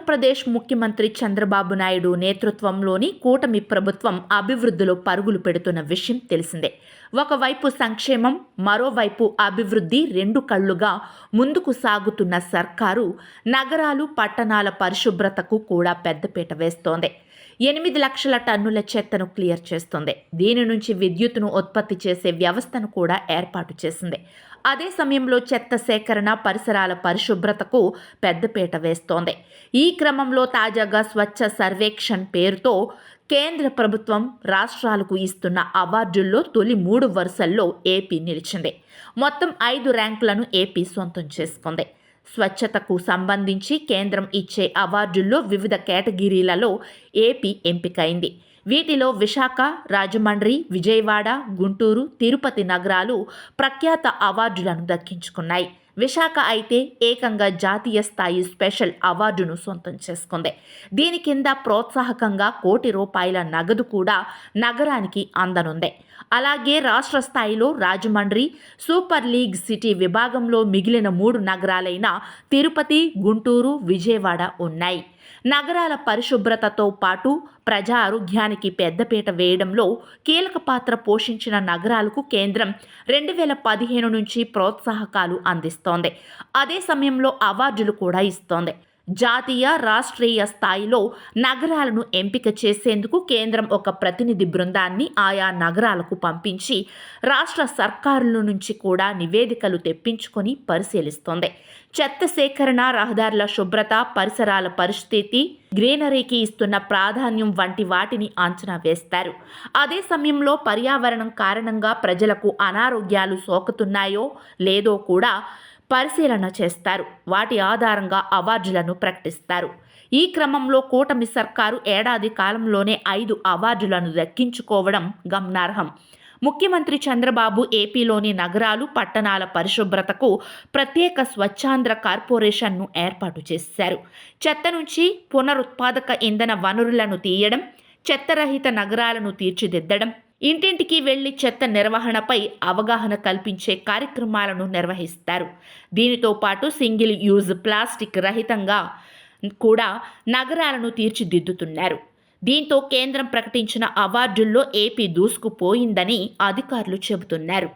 ఆంధ్రప్రదేశ్ ముఖ్యమంత్రి చంద్రబాబు నాయుడు నేతృత్వంలోని కూటమి ప్రభుత్వం అభివృద్ధిలో పరుగులు పెడుతున్న విషయం తెలిసిందే. ఒకవైపు సంక్షేమం, మరోవైపు అభివృద్ధి రెండు కళ్లుగా ముందుకు సాగుతున్న సర్కారు నగరాలు, పట్టణాల పరిశుభ్రతకు కూడా పెద్దపీట వేస్తోంది. 8 లక్షల టన్నుల చెత్తను క్లియర్ చేస్తుంది. దీని నుంచి విద్యుత్తును ఉత్పత్తి చేసే వ్యవస్థను కూడా ఏర్పాటు చేసింది. అదే సమయంలో చెత్త సేకరణ, పరిసరాల పరిశుభ్రతకు పెద్దపీట వేస్తోంది. ఈ క్రమంలో తాజాగా స్వచ్ఛ సర్వేక్షణ్ పేరుతో కేంద్ర ప్రభుత్వం రాష్ట్రాలకు ఇస్తున్న అవార్డుల్లో తొలి 3 వరుసల్లో ఏపీ నిలిచింది. మొత్తం 5 ర్యాంకులను ఏపీ సొంతం చేసుకుంది. స్వచ్ఛతకు సంబంధించి కేంద్రం ఇచ్చే అవార్డుల్లో వివిధ కేటగిరీలలో ఏపీ ఎంపికైంది. వీటిలో విశాఖ, రాజమండ్రి, విజయవాడ, గుంటూరు, తిరుపతి నగరాలు ప్రఖ్యాత అవార్డులను దక్కించుకున్నాయి. విశాఖ అయితే ఏకంగా జాతీయ స్థాయి స్పెషల్ అవార్డును సొంతం చేసుకుంది. దీని కింద ప్రోత్సాహకంగా ₹1,00,00,000 నగదు కూడా నగరానికి అందనుంది. అలాగే రాష్ట్ర స్థాయిలో రాజమండ్రి సూపర్ లీగ్ సిటీ విభాగంలో మిగిలిన 3 నగరాలైన తిరుపతి, గుంటూరు, విజయవాడ ఉన్నాయి. నగరాల పరిశుభ్రతతో పాటు ప్రజా ఆరోగ్యానికి పెద్దపీట వేయడంలో కీలక పాత్ర పోషించిన నగరాలకు కేంద్రం 2015 నుంచి ప్రోత్సాహకాలు అందిస్తోంది. అదే సమయంలో అవార్డులు కూడా ఇస్తోంది. జాతీయ, రాష్ట్రీయ స్థాయిలో నగరాలను ఎంపిక చేసేందుకు కేంద్రం ఒక ప్రతినిధి బృందాన్ని ఆయా నగరాలకు పంపించి రాష్ట్ర సర్కారుల నుంచి కూడా నివేదికలు తెప్పించుకొని పరిశీలిస్తోంది. చెత్త సేకరణ, రహదారుల శుభ్రత, పరిసరాల పరిస్థితి, గ్రీనరీకి ఇస్తున్న ప్రాధాన్యం వంటి వాటిని అంచనా వేస్తారు. అదే సమయంలో పర్యావరణం కారణంగా ప్రజలకు అనారోగ్యాలు సోకుతున్నాయో లేదో కూడా పరిశీలన చేస్తారు. వాటి ఆధారంగా అవార్డులను ప్రకటిస్తారు. ఈ క్రమంలో కూటమి సర్కారు ఏడాది కాలంలోనే 5 అవార్డులను దక్కించుకోవడం గమనార్హం. ముఖ్యమంత్రి చంద్రబాబు ఏపీలోని నగరాలు, పట్టణాల పరిశుభ్రతకు ప్రత్యేక స్వచ్ఛాంధ్ర కార్పొరేషన్ను ఏర్పాటు చేశారు. చెత్త నుంచి పునరుత్పాదక ఇంధన వనరులను తీయడం, చెత్తరహిత నగరాలను తీర్చిదిద్దడం, ఇంటింటికి వెళ్లి చెత్త నిర్వహణపై అవగాహన కల్పించే కార్యక్రమాలను నిర్వహిస్తారు. దీనితో పాటు సింగిల్ యూజ్ ప్లాస్టిక్ రహితంగా కూడా నగరాలను తీర్చిదిద్దుతున్నారు. దీంతో కేంద్రం ప్రకటించిన అవార్డుల్లో ఏపీ దూసుకుపోయిందని అధికారులు చెబుతున్నారు.